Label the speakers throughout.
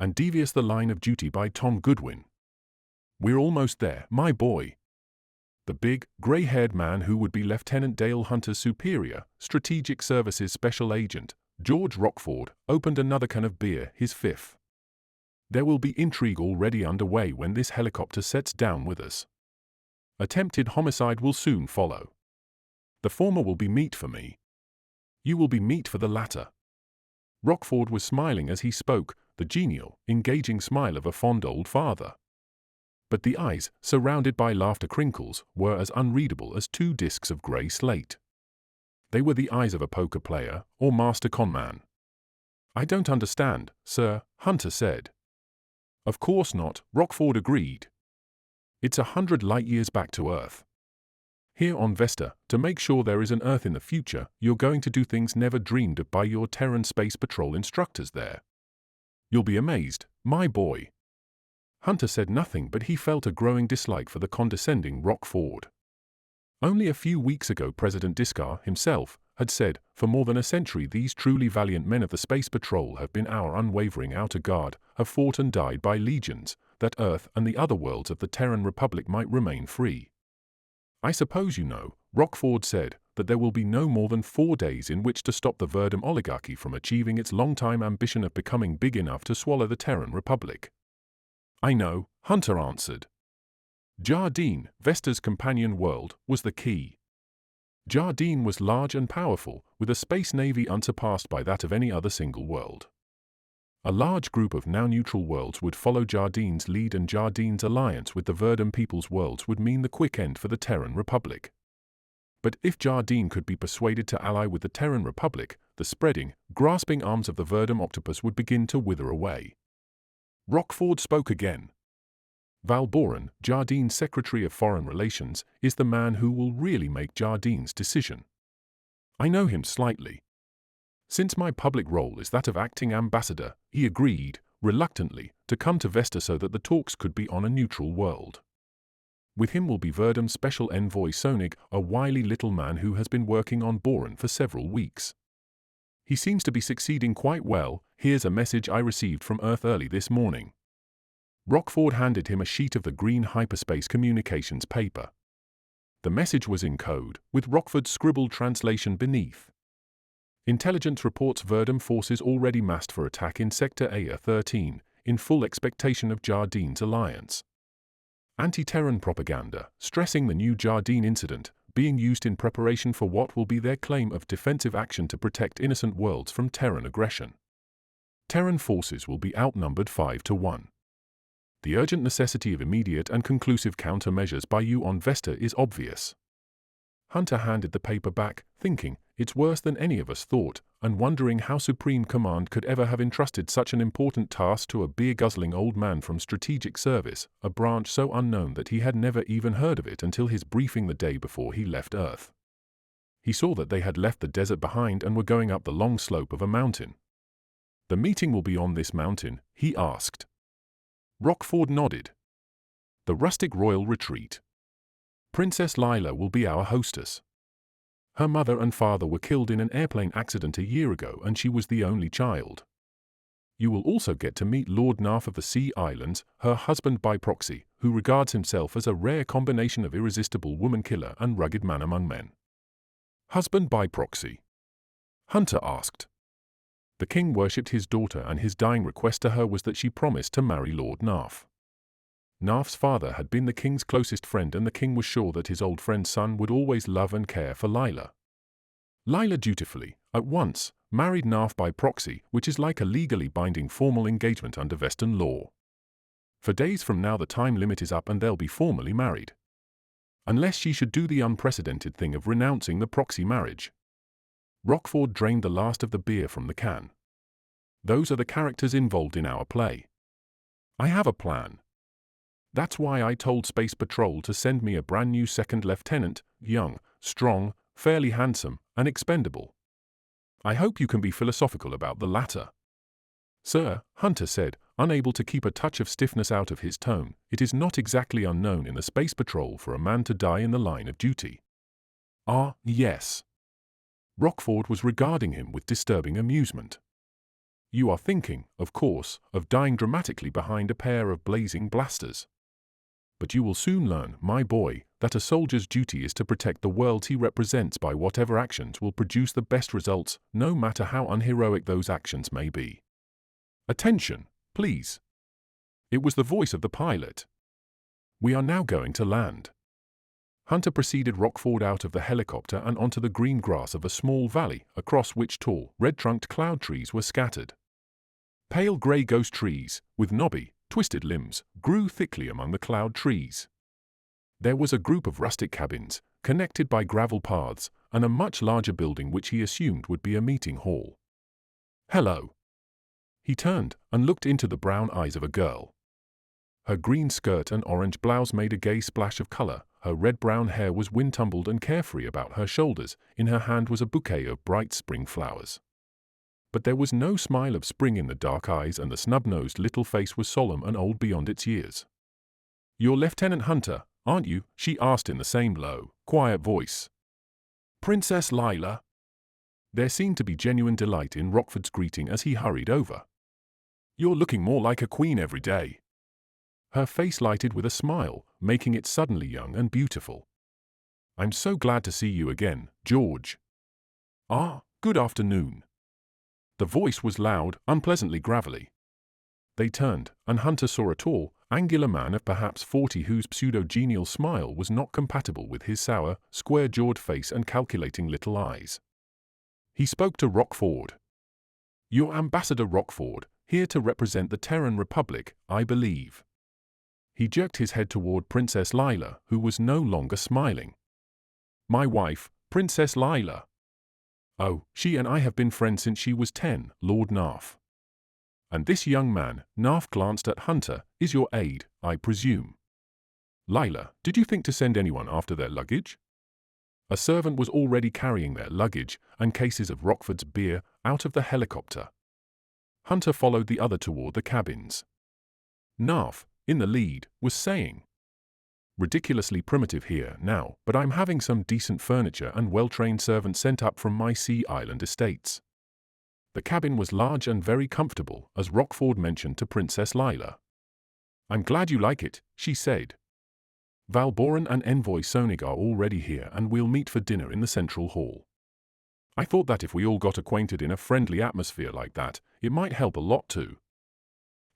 Speaker 1: and Devious the Line of Duty by Godwin. We're almost there, my boy. The big, grey-haired man who would be Lieutenant Dale Hunter's superior, Strategic Services Special Agent, George Rockford, opened another can of beer, his fifth. There will be intrigue already underway when this helicopter sets down with us. Attempted homicide will soon follow. The former will be meat for me. You will be meat for the latter. Rockford was smiling as he spoke, the genial, engaging smile of a fond old father. But the eyes, surrounded by laughter crinkles, were as unreadable as two discs of grey slate. They were the eyes of a poker player or master conman. I don't understand, sir, Hunter said. Of course not, Rockford agreed. It's 100 light-years back to Earth. Here on Vesta, to make sure there is an Earth in the future, you're going to do things never dreamed of by your Terran Space Patrol instructors there. You'll be amazed, my boy. Hunter said nothing, but he felt a growing dislike for the condescending Rockford. Only a few weeks ago President Discar himself had said, for more than a century these truly valiant men of the Space Patrol have been our unwavering outer guard, have fought and died by legions, that Earth and the other worlds of the Terran Republic might remain free. I suppose you know, Rockford said, that there will be no more than 4 days in which to stop the Verdam oligarchy from achieving its long-time ambition of becoming big enough to swallow the Terran Republic. I know, Hunter answered. Jardeen, Vesta's companion world, was the key. Jardeen was large and powerful, with a space navy unsurpassed by that of any other single world. A large group of now-neutral worlds would follow Jardeen's lead, and Jardeen's alliance with the Verdam people's worlds would mean the quick end for the Terran Republic. But if Jardeen could be persuaded to ally with the Terran Republic, the spreading, grasping arms of the Verdam octopus would begin to wither away. Rockford spoke again. Val Boran, Jardeen's Secretary of Foreign Relations, is the man who will really make Jardeen's decision. I know him slightly. Since my public role is that of acting ambassador, he agreed, reluctantly, to come to Vesta so that the talks could be on a neutral world. With him will be Verdam's special envoy Sonig, a wily little man who has been working on Boran for several weeks. He seems to be succeeding quite well. Here's a message I received from Earth early this morning. Rockford handed him a sheet of the green hyperspace communications paper. The message was in code, with Rockford's scribbled translation beneath. Intelligence reports Verdam forces already massed for attack in Sector A13, in full expectation of Jardeen's alliance. Anti-Terran propaganda, stressing the new Jardeen incident, being used in preparation for what will be their claim of defensive action to protect innocent worlds from Terran aggression. Terran forces will be outnumbered 5-1. The urgent necessity of immediate and conclusive countermeasures by you on Vesta is obvious. Hunter handed the paper back, thinking, it's worse than any of us thought, and wondering how Supreme Command could ever have entrusted such an important task to a beer-guzzling old man from Strategic Service, a branch so unknown that he had never even heard of it until his briefing the day before he left Earth. He saw that they had left the desert behind and were going up the long slope of a mountain. The meeting will be on this mountain, he asked. Rockford nodded. The rustic royal retreat. Princess Lyla will be our hostess. Her mother and father were killed in an airplane accident a year ago, and she was the only child. You will also get to meet Lord Narf of the Sea Islands, her husband by proxy, who regards himself as a rare combination of irresistible woman-killer and rugged man among men. Husband by proxy? Hunter asked. The king worshipped his daughter, and his dying request to her was that she promised to marry Lord Narf. Narf's father had been the king's closest friend, and the king was sure that his old friend's son would always love and care for Lyla. Lyla dutifully, at once, married Narf by proxy, which is like a legally binding formal engagement under Vestan law. For days from now the time limit is up and they'll be formally married. Unless she should do the unprecedented thing of renouncing the proxy marriage. Rockford drained the last of the beer from the can. Those are the characters involved in our play. I have a plan. That's why I told Space Patrol to send me a brand new second lieutenant, young, strong, fairly handsome, and expendable. I hope you can be philosophical about the latter. Sir, Hunter said, unable to keep a touch of stiffness out of his tone, it is not exactly unknown in the Space Patrol for a man to die in the line of duty. Ah, yes. Rockford was regarding him with disturbing amusement. You are thinking, of course, of dying dramatically behind a pair of blazing blasters. But you will soon learn, my boy, that a soldier's duty is to protect the world he represents by whatever actions will produce the best results, no matter how unheroic those actions may be. Attention, please. It was the voice of the pilot. We are now going to land. Hunter preceded Rockford out of the helicopter and onto the green grass of a small valley, across which tall, red-trunked cloud trees were scattered. Pale grey ghost trees, with knobby, twisted limbs, grew thickly among the cloud trees. There was a group of rustic cabins, connected by gravel paths, and a much larger building which he assumed would be a meeting hall. Hello. He turned and looked into the brown eyes of a girl. Her green skirt and orange blouse made a gay splash of color. Her red-brown hair was wind-tumbled and carefree about her shoulders. In her hand was a bouquet of bright spring flowers. But there was no smile of spring in the dark eyes, and the snub-nosed little face was solemn and old beyond its years. "You're Lieutenant Hunter, aren't you?" she asked in the same low, quiet voice. "Princess Lyla?" There seemed to be genuine delight in Rockford's greeting as he hurried over. "You're looking more like a queen every day." Her face lighted with a smile, making it suddenly young and beautiful. "I'm so glad to see you again, George." "Ah, good afternoon." The voice was loud, unpleasantly gravelly. They turned, and Hunter saw a tall, angular man of perhaps 40 whose pseudo-genial smile was not compatible with his sour, square-jawed face and calculating little eyes. He spoke to Rockford. "You're Ambassador Rockford, here to represent the Terran Republic, I believe." He jerked his head toward Princess Lyla, who was no longer smiling. "My wife, Princess Lyla." "Oh, she and I have been friends since she was 10, Lord Narf." "And this young man," Narf glanced at Hunter, "is your aide, I presume." "Lyla, did you think to send anyone after their luggage?" A servant was already carrying their luggage and cases of Rockford's beer out of the helicopter. Hunter followed the other toward the cabins. Narf, in the lead, was saying, "Ridiculously primitive here now, but I'm having some decent furniture and well-trained servants sent up from my Sea Island estates." The cabin was large and very comfortable, as Rockford mentioned to Princess Lyla. "I'm glad you like it," she said. "Val Boran and envoy Sonig are already here, and we'll meet for dinner in the central hall. I thought that if we all got acquainted in a friendly atmosphere like that, it might help a lot too."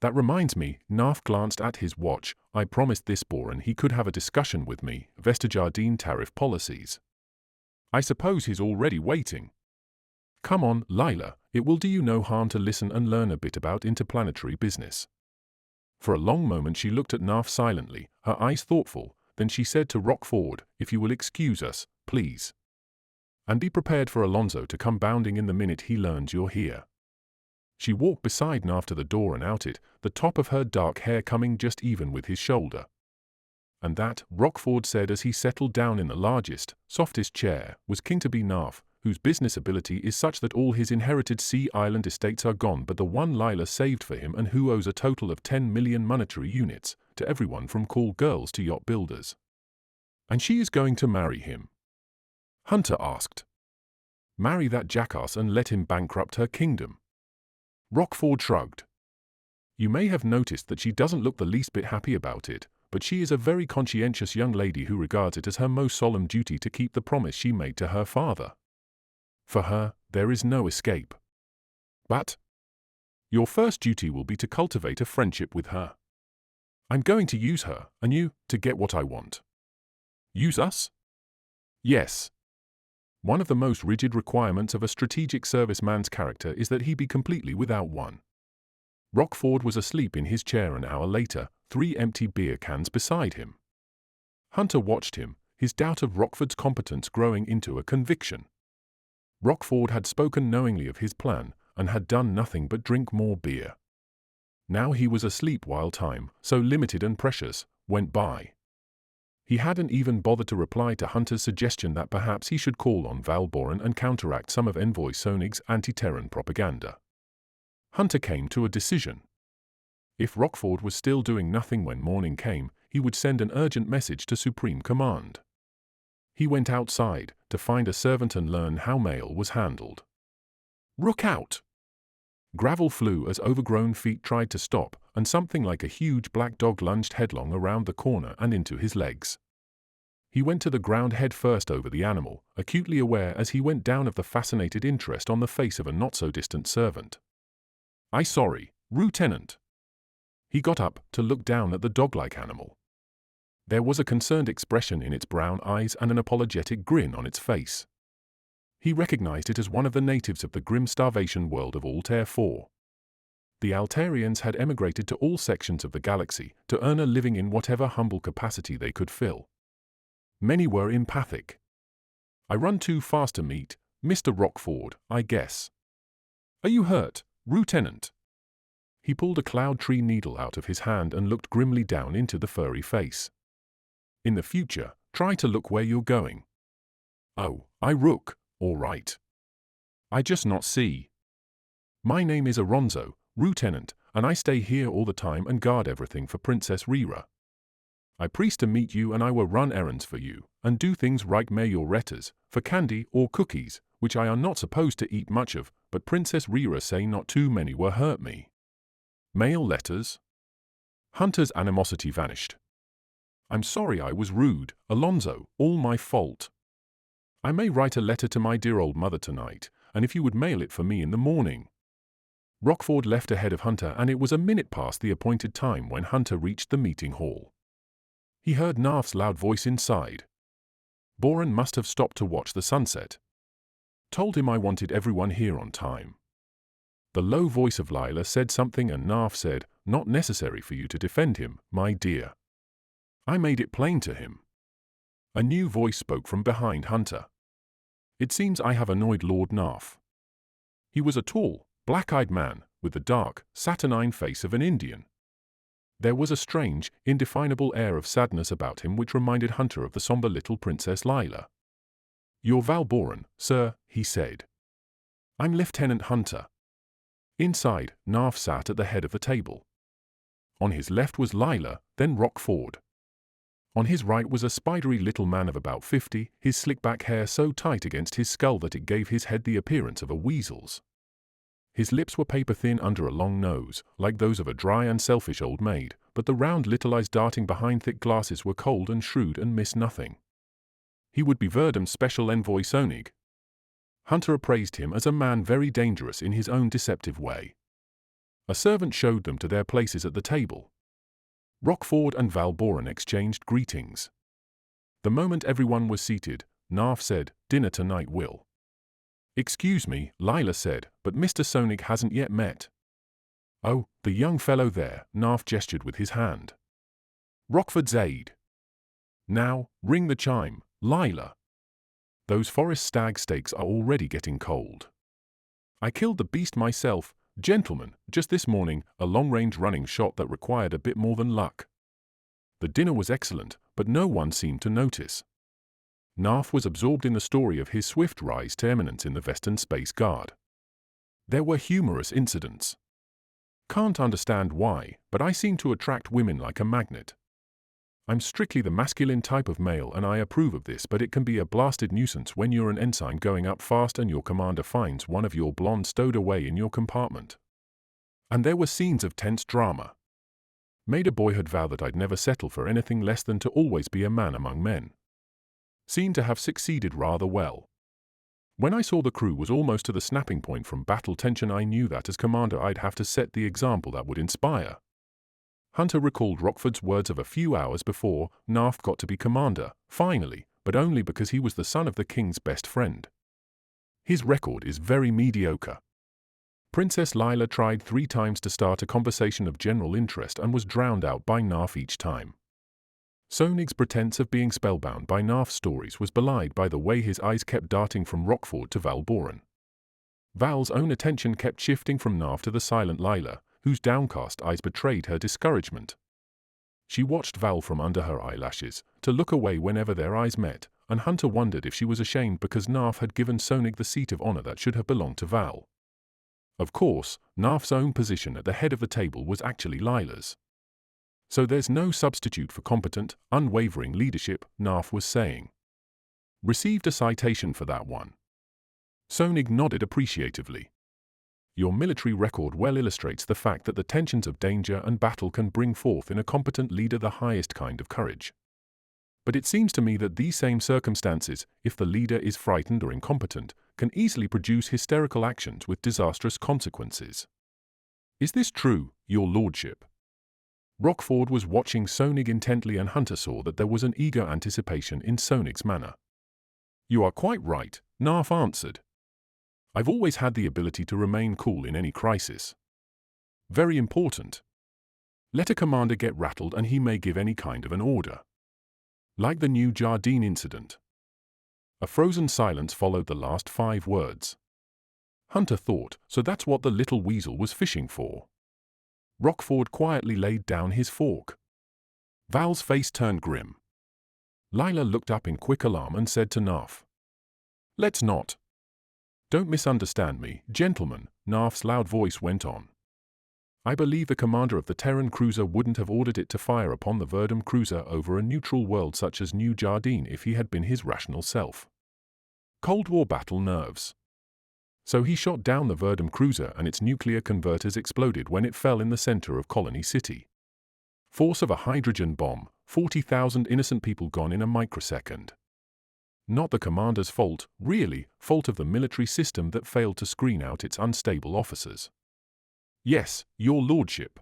Speaker 1: "That reminds me," Narf glanced at his watch, "I promised this Boran he could have a discussion with me, Vesta Jardeen tariff policies. I suppose he's already waiting." "Come on, Lyla, it will do you no harm to listen and learn a bit about interplanetary business." For a long moment she looked at Narf silently, her eyes thoughtful, then she said to Rockford, "If you will excuse us, please. And be prepared for Alonso to come bounding in the minute he learns you're here." She walked beside Narf to the door and out it, the top of her dark hair coming just even with his shoulder. "And that," Rockford said as he settled down in the largest, softest chair, "was king to be Narf, whose business ability is such that all his inherited Sea Island estates are gone but the one Lyla saved for him, and who owes a total of 10 million monetary units, to everyone from call girls to yacht builders." "And she is going to marry him?" Hunter asked. "Marry that jackass and let him bankrupt her kingdom." Rockford shrugged. "You may have noticed that she doesn't look the least bit happy about it, but she is a very conscientious young lady who regards it as her most solemn duty to keep the promise she made to her father. For her, there is no escape. But your first duty will be to cultivate a friendship with her. I'm going to use her, and you, to get what I want." "Use us?" "Yes. One of the most rigid requirements of a strategic serviceman's character is that he be completely without one." Rockford was asleep in his chair an hour later, 3 empty beer cans beside him. Hunter watched him, his doubt of Rockford's competence growing into a conviction. Rockford had spoken knowingly of his plan, and had done nothing but drink more beer. Now he was asleep while time, so limited and precious, went by. He hadn't even bothered to reply to Hunter's suggestion that perhaps he should call on Val Boran and counteract some of envoy Sonig's anti-Terran propaganda. Hunter came to a decision. If Rockford was still doing nothing when morning came, he would send an urgent message to Supreme Command. He went outside to find a servant and learn how mail was handled. "Rook out!" Gravel flew as overgrown feet tried to stop, and something like a huge black dog lunged headlong around the corner and into his legs. He went to the ground head first over the animal, acutely aware as he went down of the fascinated interest on the face of a not-so-distant servant. "I'm sorry, Lieutenant." He got up to look down at the dog-like animal. There was a concerned expression in its brown eyes and an apologetic grin on its face. He recognized it as one of the natives of the grim starvation world of Altair 4. The Altarians had emigrated to all sections of the galaxy to earn a living in whatever humble capacity they could fill. Many were empathic. "I run too fast to meet Mr. Rockford, I guess." "Are you hurt, Lieutenant?" He pulled a cloud tree needle out of his hand and looked grimly down into the furry face. "In the future, try to look where you're going." "Oh, I look, all right. I just not see." "My name is Alonzo, Lieutenant, and I stay here all the time and guard everything for Princess Lyla. I pleased to meet you and I will run errands for you, and do things like mail your letters, for candy or cookies, which I are not supposed to eat much of, but Princess Lyla say not too many will hurt me." "Mail letters?" Hunter's animosity vanished. "I'm sorry I was rude, Alonzo, all my fault. I may write a letter to my dear old mother tonight, and if you would mail it for me in the morning." Rockford left ahead of Hunter, and it was a minute past the appointed time when Hunter reached the meeting hall. He heard Narf's loud voice inside. Boran must have stopped to watch the sunset. "Told him I wanted everyone here on time." The low voice of Lyla said something and Narf said, "Not necessary for you to defend him, my dear. I made it plain to him." A new voice spoke from behind Hunter. "It seems I have annoyed Lord Narf." He was a tall, black-eyed man, with the dark, saturnine face of an Indian. There was a strange, indefinable air of sadness about him which reminded Hunter of the somber little Princess Lyla. "You're Val Boran, sir," he said. "I'm Lieutenant Hunter." Inside, Narf sat at the head of the table. On his left was Lyla, then Rockford. On his right was a spidery little man of about 50, his slick-back hair so tight against his skull that it gave his head the appearance of a weasel's. His lips were paper-thin under a long nose, like those of a dry and selfish old maid, but the round little eyes darting behind thick glasses were cold and shrewd and missed nothing. He would be Verdam's special envoy Sonig. Hunter appraised him as a man very dangerous in his own deceptive way. A servant showed them to their places at the table. Rockford and Val Boran exchanged greetings. The moment everyone was seated, Narf said, "Dinner tonight, Will." "Excuse me," Lyla said, "but Mr. Sonig hasn't yet met." "Oh, the young fellow there," Narf gestured with his hand. "Rockford's aide. Now, ring the chime, Lyla. Those forest stag steaks are already getting cold. I killed the beast myself, gentlemen, just this morning, a long-range running shot that required a bit more than luck. The dinner was excellent, but no one seemed to notice." Narf was absorbed in the story of his swift rise to eminence in the Vestan Space Guard. There were humorous incidents. "Can't understand why, but I seem to attract women like a magnet. I'm strictly the masculine type of male and I approve of this, but it can be a blasted nuisance when you're an ensign going up fast and your commander finds one of your blondes stowed away in your compartment." And there were scenes of tense drama. Made a boyhood vow that I'd never settle for anything less than to always be a man among men. Seemed to have succeeded rather well. When I saw the crew was almost to the snapping point from battle tension, I knew that as commander I'd have to set the example that would inspire. Hunter recalled Rockford's words of a few hours before. Narf got to be commander, finally, but only because he was the son of the king's best friend. His record is very mediocre. Princess Lyla tried 3 times to start a conversation of general interest and was drowned out by Narf each time. Sonig's pretense of being spellbound by Narf's stories was belied by the way his eyes kept darting from Rockford to Val Boran. Val's own attention kept shifting from Narf to the silent Lyla, whose downcast eyes betrayed her discouragement. She watched Val from under her eyelashes, to look away whenever their eyes met, and Hunter wondered if she was ashamed because Narf had given Sonig the seat of honor that should have belonged to Val. Of course, Narf's own position at the head of the table was actually Lyla's. "So there's no substitute for competent, unwavering leadership," Narf was saying. "Received a citation for that one." Sonig nodded appreciatively. Your military record well illustrates the fact that the tensions of danger and battle can bring forth in a competent leader the highest kind of courage. But it seems to me that these same circumstances, if the leader is frightened or incompetent, can easily produce hysterical actions with disastrous consequences. Is this true, your lordship? Rockford was watching Sonig intently, and Hunter saw that there was an eager anticipation in Sonig's manner. You are quite right, Narf answered. I've always had the ability to remain cool in any crisis. Very important. Let a commander get rattled and he may give any kind of an order. Like the new Jardeen incident. A frozen silence followed the last 5 words. Hunter thought, so that's what the little weasel was fishing for. Rockford quietly laid down his fork. Val's face turned grim. Lyla looked up in quick alarm and said to Narf, "Let's not. Don't misunderstand me, gentlemen," Narf's loud voice went on. "I believe the commander of the Terran cruiser wouldn't have ordered it to fire upon the Verdam cruiser over a neutral world such as New Jardeen if he had been his rational self. Cold War battle nerves. So he shot down the Verdam cruiser and its nuclear converters exploded when it fell in the center of Colony City. Force of a hydrogen bomb, 40,000 innocent people gone in a microsecond. Not the commander's fault, really, fault of the military system that failed to screen out its unstable officers. Yes, your lordship.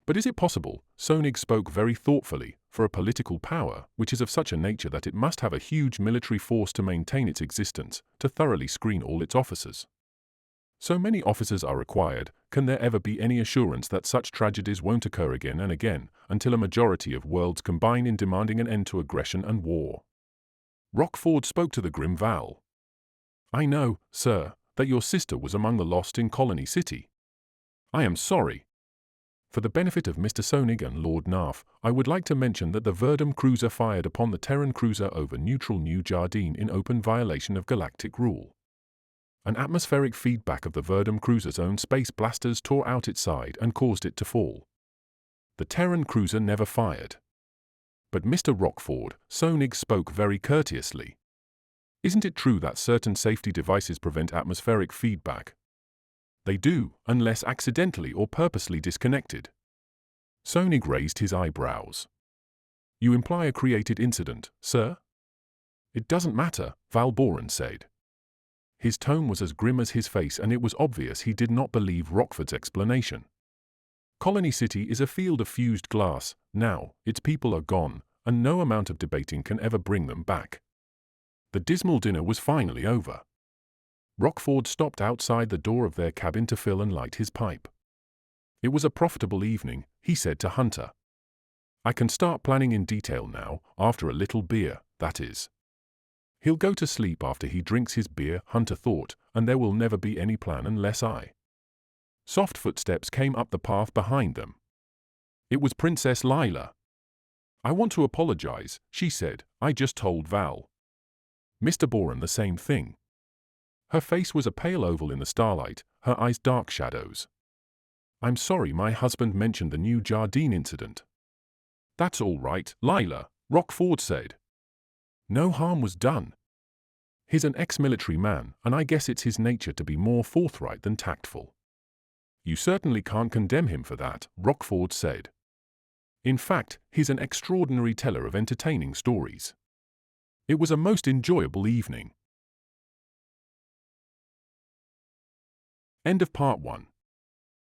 Speaker 1: But is it possible, Sonig spoke very thoughtfully, for a political power, which is of such a nature that it must have a huge military force to maintain its existence, to thoroughly screen all its officers? So many officers are required, can there ever be any assurance that such tragedies won't occur again and again, until a majority of worlds combine in demanding an end to aggression and war? Rockford spoke to the grim Val. I know, sir, that your sister was among the lost in Colony City. I am sorry. For the benefit of Mr. Sonig and Lord Narf, I would like to mention that the Verdam cruiser fired upon the Terran cruiser over neutral New Jardeen in open violation of galactic rule. An atmospheric feedback of the Verdam cruiser's own space blasters tore out its side and caused it to fall. The Terran cruiser never fired. But Mr. Rockford, Sonig spoke very courteously. Isn't it true that certain safety devices prevent atmospheric feedback? They do, unless accidentally or purposely disconnected. Sonig raised his eyebrows. You imply a created incident, sir? It doesn't matter, Val Boran said. His tone was as grim as his face, and it was obvious he did not believe Rockford's explanation. Colony City is a field of fused glass, now, its people are gone, and no amount of debating can ever bring them back. The dismal dinner was finally over. Rockford stopped outside the door of their cabin to fill and light his pipe. It was a profitable evening, he said to Hunter. I can start planning in detail now, after a little beer, that is. He'll go to sleep after he drinks his beer, Hunter thought, and there will never be any plan unless I. Soft footsteps came up the path behind them. It was Princess Lyla. I want to apologize, she said, I just told Val. Mr. Boran the same thing. Her face was a pale oval in the starlight, her eyes dark shadows. I'm sorry my husband mentioned the new Jardeen incident. That's all right, Lyla, Rockford said. No harm was done. He's an ex-military man, and I guess it's his nature to be more forthright than tactful. You certainly can't condemn him for that, Rockford said. In fact, he's an extraordinary teller of entertaining stories. It was a most enjoyable evening. End of part 1.